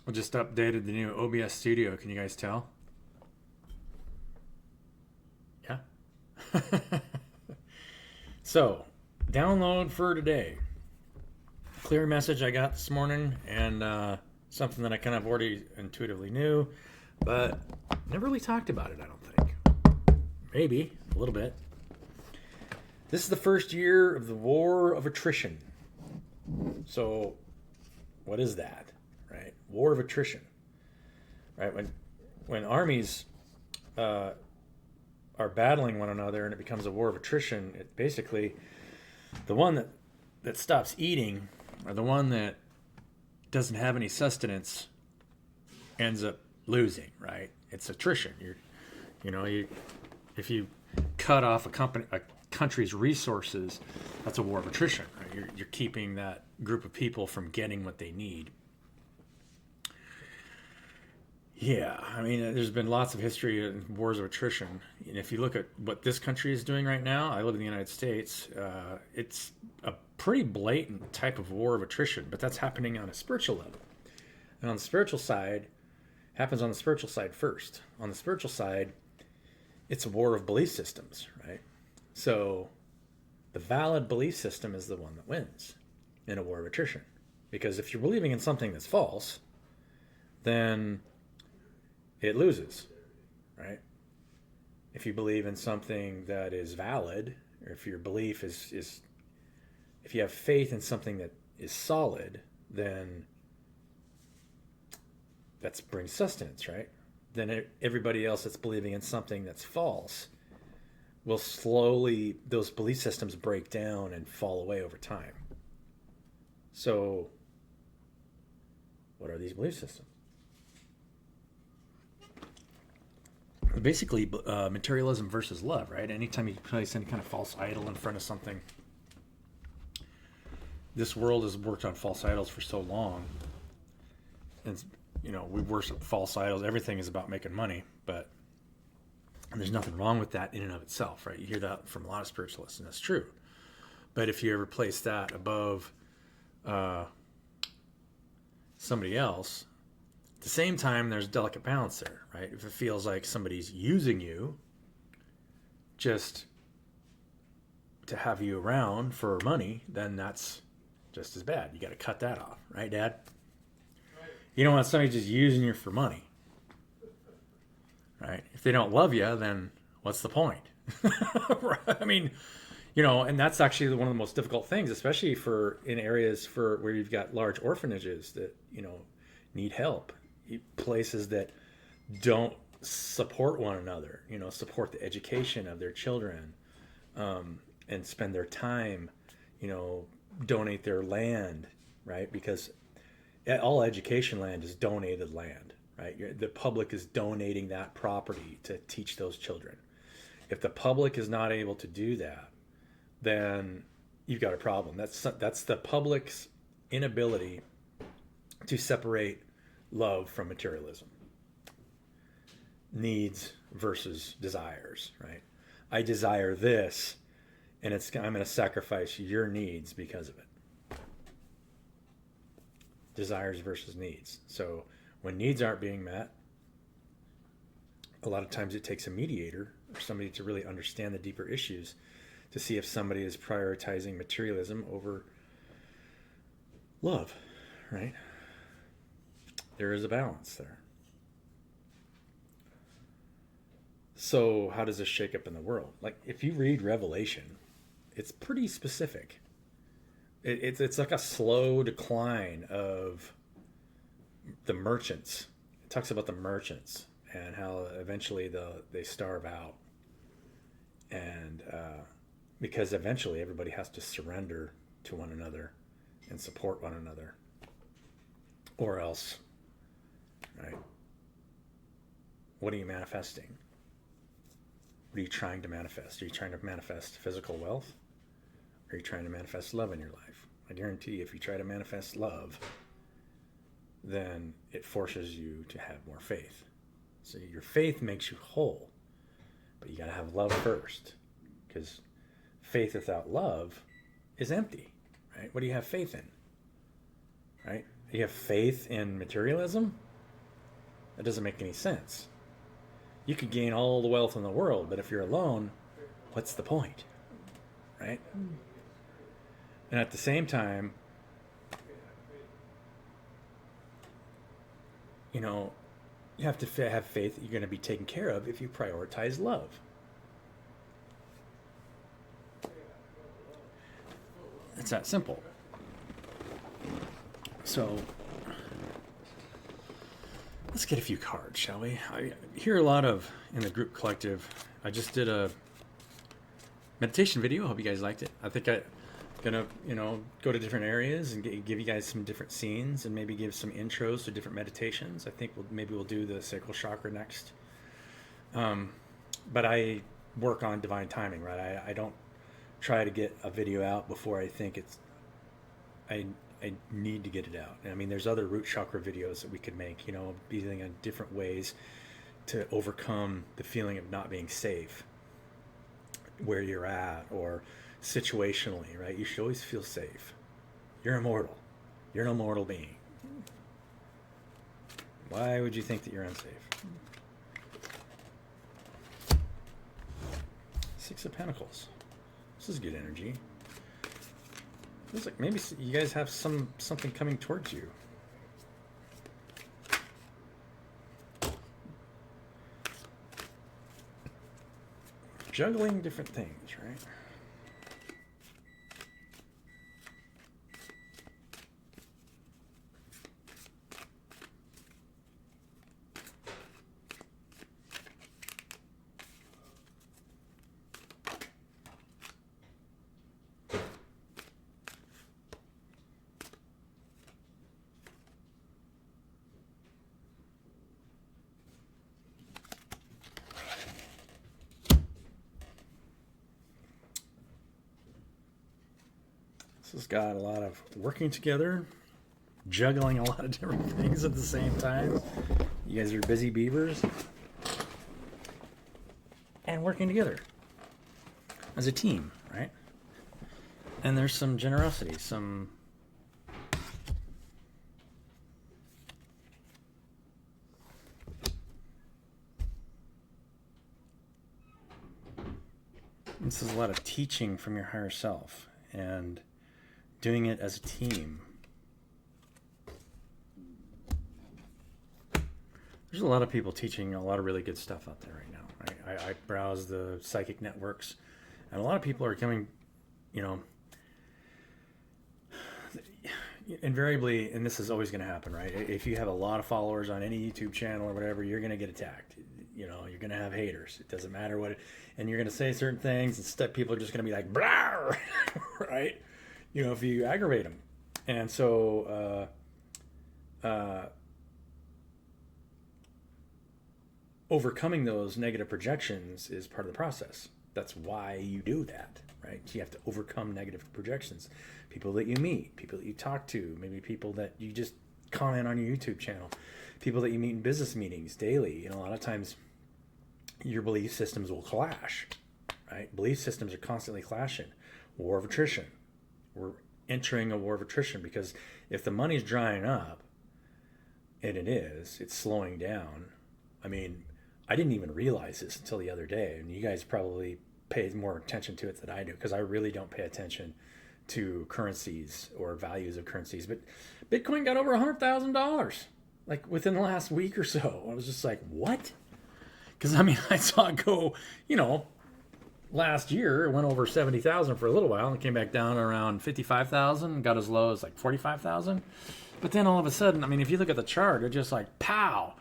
I just updated the new OBS studio. Can you guys tell? Yeah. So, download for today. Clear message I got this morning, and something that I kind of already intuitively knew, but never really talked about it, I don't think. Maybe, a little bit. This is the first year of the war of attrition. So, what is that? Right? War of attrition. Right? When armies are battling one another and it becomes a war of attrition, it basically, the one that stops eating, or the one that doesn't have any sustenance, ends up losing, right? It's attrition. If you cut off a country's resources, that's a war of attrition, right? You're keeping that group of people from getting what they need. Yeah, I mean, there's been lots of history in wars of attrition. And if you look at what this country is doing right now, I live in the United States, it's a pretty blatant type of war of attrition, but that's happening on a spiritual level. And on the spiritual side, happens on the spiritual side first. On the spiritual side, it's a war of belief systems, right? So the valid belief system is the one that wins in a war of attrition. Because if you're believing in something that's false, then it loses, right? If you believe in something that is valid, or if your belief is if you have faith in something that is solid, then that brings sustenance, right? Then everybody else that's believing in something that's false will slowly, those belief systems break down and fall away over time. So, what are these belief systems? Basically, materialism versus love, right? Anytime you place any kind of false idol in front of something, this world has worked on false idols for so long, and we worship false idols. Everything is about making money, but there's nothing wrong with that in and of itself, right? You hear that from a lot of spiritualists, and that's true. But if you ever place that above somebody else, at the same time, there's a delicate balance there, right? If it feels like somebody's using you just to have you around for money, then that's just as bad. You got to cut that off, right, Dad? You don't want somebody just using you for money, right? If they don't love you, then what's the point? I mean, and that's actually one of the most difficult things, especially in areas where you've got large orphanages that need help, places that don't support one another, support the education of their children, and spend their time, donate their land, right? Because all education land is donated land, right? The public is donating that property to teach those children. If the public is not able to do that, then you've got a problem. That's the public's inability to separate love from materialism. Needs versus desires, right? I desire this, and I'm going to sacrifice your needs because of it. Desires versus needs. So when needs aren't being met, a lot of times it takes a mediator or somebody to really understand the deeper issues to see if somebody is prioritizing materialism over love, right? There is a balance there. So how does this shake up in the world? Like, if you read Revelation, it's pretty specific. It's like a slow decline of the merchants. It talks about the merchants and how eventually they starve out. And because eventually everybody has to surrender to one another and support one another. Or else, right? What are you manifesting? What are you trying to manifest? Are you trying to manifest physical wealth? Or are you trying to manifest love in your life? I guarantee you, if you try to manifest love, then it forces you to have more faith. So your faith makes you whole, but you got to have love first, because faith without love is empty, right? What do you have faith in, right? You have faith in materialism? That doesn't make any sense. You could gain all the wealth in the world, but if you're alone, what's the point? Right? And at the same time, you know, you have to have faith that you're going to be taken care of if you prioritize love. It's that simple. So, let's get a few cards, shall we? I hear a lot of, in the group collective, I just did a meditation video. I hope you guys liked it. I think I'm gonna, go to different areas and give you guys some different scenes and maybe give some intros to different meditations. I think we'll do the sacral chakra next. But I work on divine timing, right? I don't try to get a video out before I think I need to get it out. I mean, there's other root chakra videos that we could make, dealing on different ways to overcome the feeling of not being safe where you're at, or situationally, right? You should always feel safe. You're immortal. You're an immortal being. Why would you think that you're unsafe? Six of Pentacles. This is good energy. Feels like maybe you guys have something coming towards you. Juggling different things, right? This has got a lot of working together, juggling a lot of different things at the same time. You guys are busy beavers. And working together as a team, right? And there's some generosity, some this is a lot of teaching from your higher self and doing it as a team. There's a lot of people teaching a lot of really good stuff out there right now. Right? I browse the psychic networks, and a lot of people are coming, invariably, and this is always going to happen, right? If you have a lot of followers on any YouTube channel or whatever, you're going to get attacked. You're going to have haters. It doesn't matter what, and you're going to say certain things, and people are just going to be like, blah, right? If you aggravate them. And so overcoming those negative projections is part of the process. That's why you do that, right? You have to overcome negative projections. People that you meet, people that you talk to, maybe people that you just comment on your YouTube channel, people that you meet in business meetings daily. A lot of times your belief systems will clash, right? Belief systems are constantly clashing. War of attrition. We're entering a war of attrition because if the money's drying up, and it's slowing down. I mean, I didn't even realize this until the other day, and you guys probably pay more attention to it than I do, because I really don't pay attention to currencies or values of currencies. But Bitcoin got over $100,000 like within the last week or so. I was just like, what? Because I saw it go, last year it went over 70,000 for a little while and came back down around 55,000, got as low as like 45,000. But then all of a sudden, if you look at the chart, it's just like pow.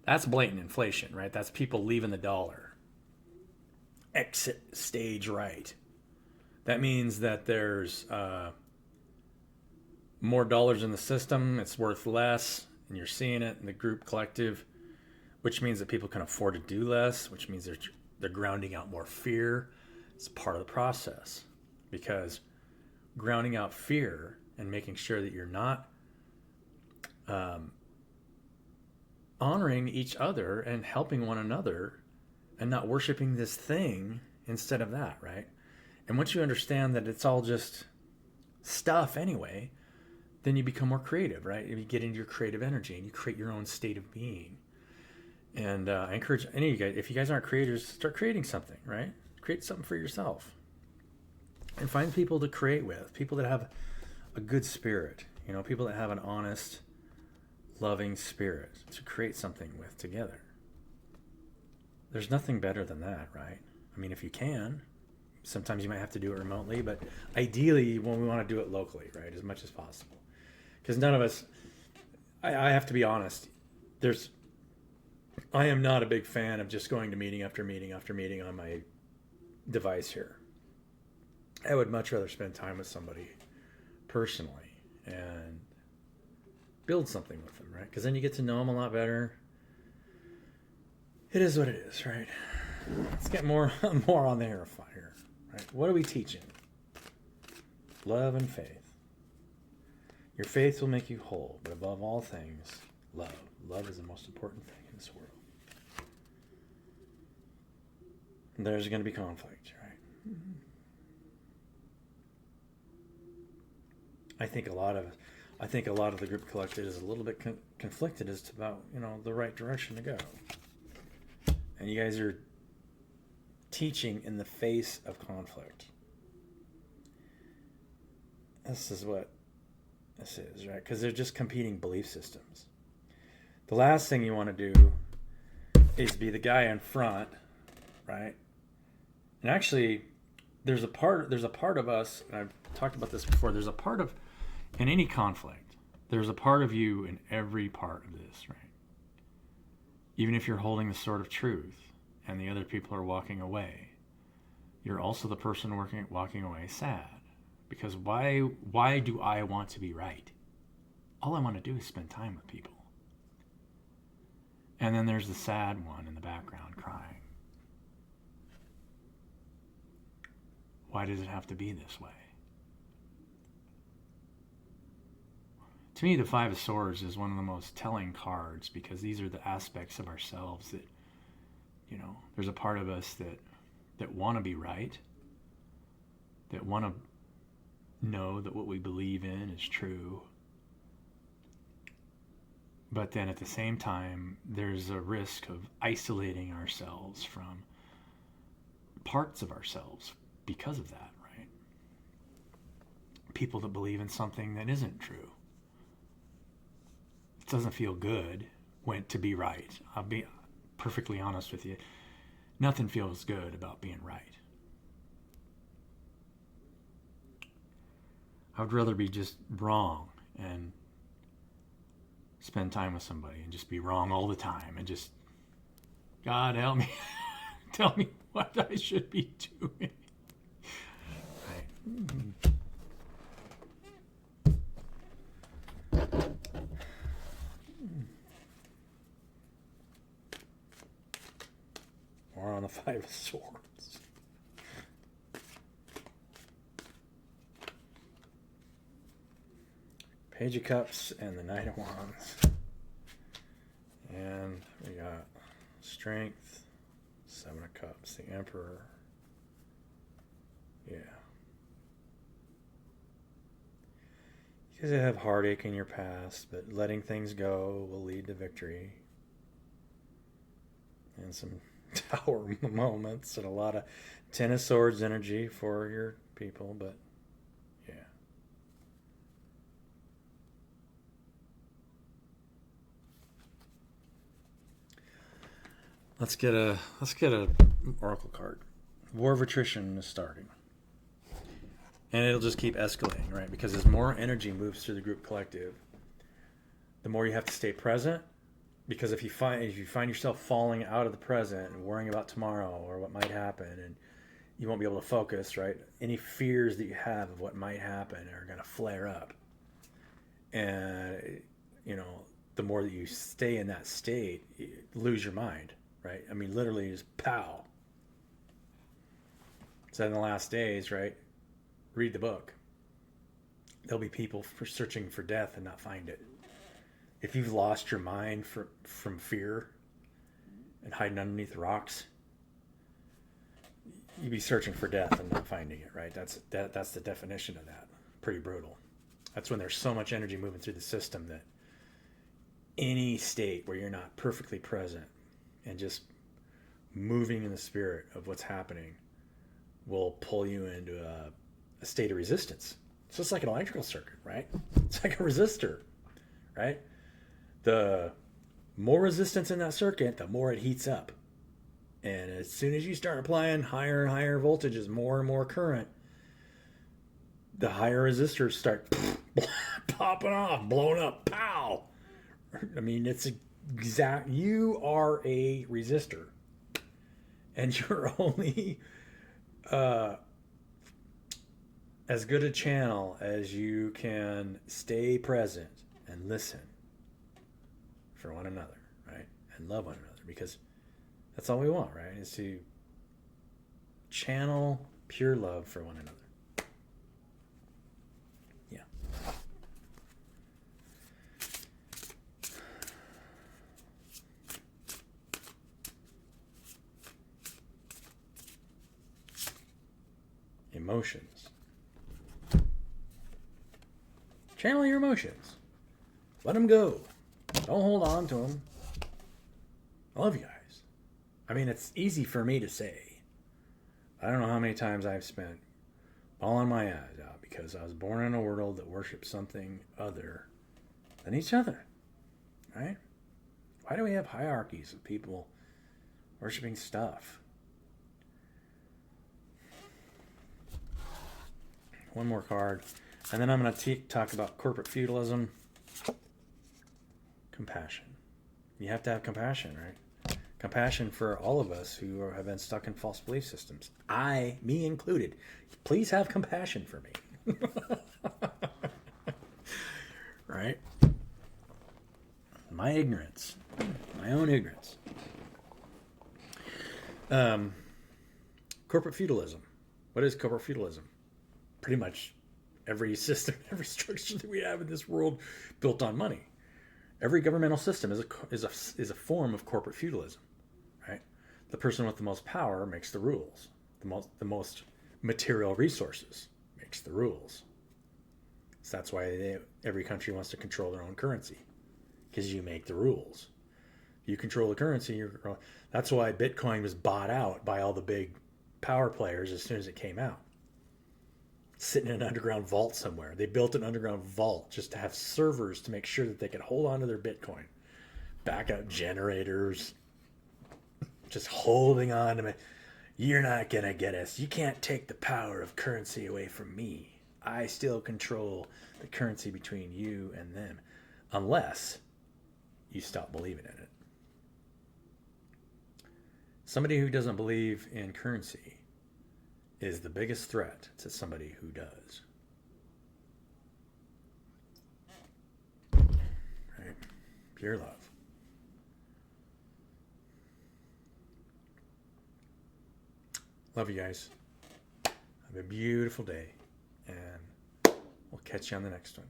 That's blatant inflation, right? That's people leaving the dollar. Exit stage right. That means that there's more dollars in the system, it's worth less, and you're seeing it in the group collective, which means that people can afford to do less, which means they're grounding out more fear. It's part of the process, because grounding out fear and making sure that you're not honoring each other and helping one another and not worshiping this thing instead of that, right? And once you understand that it's all just stuff anyway, then you become more creative, right? You get into your creative energy and you create your own state of being. And I encourage any of you guys, if you guys aren't creators, start creating something, right? Create something for yourself. And find people to create with, people that have a good spirit, people that have an honest, loving spirit to create something with together. There's nothing better than that, right? I mean, if you can, sometimes you might have to do it remotely, but ideally, when we want to do it locally, right, as much as possible. Because none of us, I have to be honest, I am not a big fan of just going to meeting after meeting after meeting on my device here. I would much rather spend time with somebody personally and build something with them, right? Because then you get to know them a lot better. It is what it is, right? Let's get more on the here, right? What are we teaching? Love and faith. Your faith will make you whole, but above all things, love. Love is the most important thing in this world. And there's going to be conflict, right? I think a lot of the group collected is a little bit conflicted as to about the right direction to go. And you guys are teaching in the face of conflict. This is what this is, right? Because they're just competing belief systems. The last thing you want to do is be the guy in front, right? And actually, there's a part of us, and I've talked about this before, there's a part of, in any conflict, there's a part of you in every part of this, right? Even if you're holding the sword of truth and the other people are walking away, you're also the person walking away sad. Because why do I want to be right? All I want to do is spend time with people. And then there's the sad one in the background crying. Why does it have to be this way? To me, the Five of Swords is one of the most telling cards because these are the aspects of ourselves that, there's a part of us that want to be right, that want to know that what we believe in is true. But then at the same time, there's a risk of isolating ourselves from parts of ourselves because of that, right? People that believe in something that isn't true. It doesn't feel good to be right. I'll be perfectly honest with you. Nothing feels good about being right. I would rather be just wrong and spend time with somebody and just be wrong all the time and just, God help me, tell me what I should be doing. Right. We're on the Five of Swords. Page of Cups and the Knight of Wands. And we got Strength, Seven of Cups, the Emperor. Yeah. You guys have heartache in your past, but letting things go will lead to victory. And some Tower moments and a lot of Ten of Swords energy for your people, but yeah. Let's get a oracle card. War of attrition is starting. And it'll just keep escalating, right? Because as more energy moves through the group collective, the more you have to stay present. Because if you find yourself falling out of the present and worrying about tomorrow or what might happen, and you won't be able to focus, right? Any fears that you have of what might happen are going to flare up. And, the more that you stay in that state, you lose your mind, right? I mean, literally just pow. So in the last days, right? Read the book. There'll be people searching for death and not find it. If you've lost your mind from fear and hiding underneath rocks, you'd be searching for death and not finding it, right? That's the definition of that. Pretty brutal. That's when there's so much energy moving through the system that any state where you're not perfectly present and just moving in the spirit of what's happening will pull you into a state of resistance. It's just like an electrical circuit, right? It's like a resistor, right? The more resistance in that circuit, the more it heats up. And as soon as you start applying higher and higher voltages, more and more current, the higher resistors start popping off, blowing up, pow! I mean, it's exact. You are a resistor, and you're only as good a channel as you can stay present and listen for one another, right? And love one another, because that's all we want, right? Is to channel pure love for one another. Yeah. Emotions. Channel your emotions. Let them go. Don't hold on to them. I love you guys. I mean, it's easy for me to say. I don't know how many times I've spent bawling my eyes out because I was born in a world that worships something other than each other. Right? Why do we have hierarchies of people worshiping stuff? One more card. And then I'm going to talk about corporate feudalism. Compassion. You have to have compassion, right? Compassion for all of us who have been stuck in false belief systems. Me included. Please have compassion for me. Right? My ignorance. My own ignorance. Corporate feudalism. What is corporate feudalism? Pretty much every system, every structure that we have in this world built on money. Every governmental system is a form of corporate feudalism, right? The person with the most power makes the rules. The most material resources makes the rules. So that's why every country wants to control their own currency, because you make the rules. You control the currency. That's why Bitcoin was bought out by all the big power players as soon as it came out. Sitting in an underground vault somewhere. They built an underground vault just to have servers to make sure that they could hold on to their Bitcoin. Backup generators. Just holding on to it. You're not going to get us. You can't take the power of currency away from me. I still control the currency between you and them. Unless you stop believing in it. Somebody who doesn't believe in currency is the biggest threat to somebody who does. Right? Pure love. Love you guys. Have a beautiful day. And we'll catch you on the next one.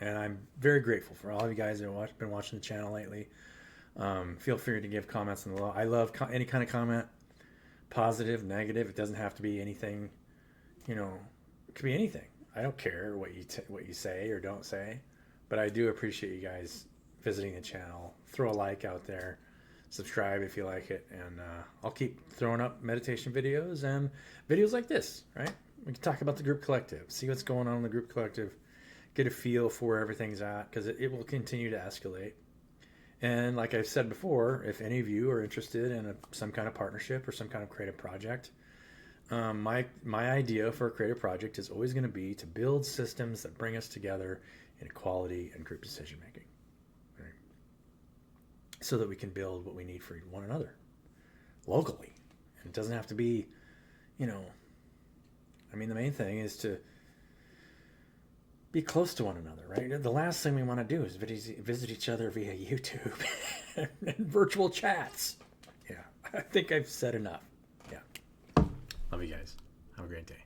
And I'm very grateful for all of you guys that have been watching the channel lately. Feel free to give comments in the below. I love any kind of comment. Positive, negative. It doesn't have to be anything, it could be anything. I don't care what you say or don't say, but I do appreciate you guys visiting the channel. Throw a like out there, subscribe if you like it, and I'll keep throwing up meditation videos and videos like this, right? We can talk about the group collective, see what's going on in the group collective, get a feel for where everything's at, because it will continue to escalate. And like I've said before, if any of you are interested in some kind of partnership or some kind of creative project, my idea for a creative project is always going to be to build systems that bring us together in equality and group decision making, right? So that we can build what we need for one another locally. And it doesn't have to be, the main thing is to be close to one another, right? The last thing we want to do is visit each other via YouTube and virtual chats. Yeah, I think I've said enough. Yeah. Love you guys. Have a great day.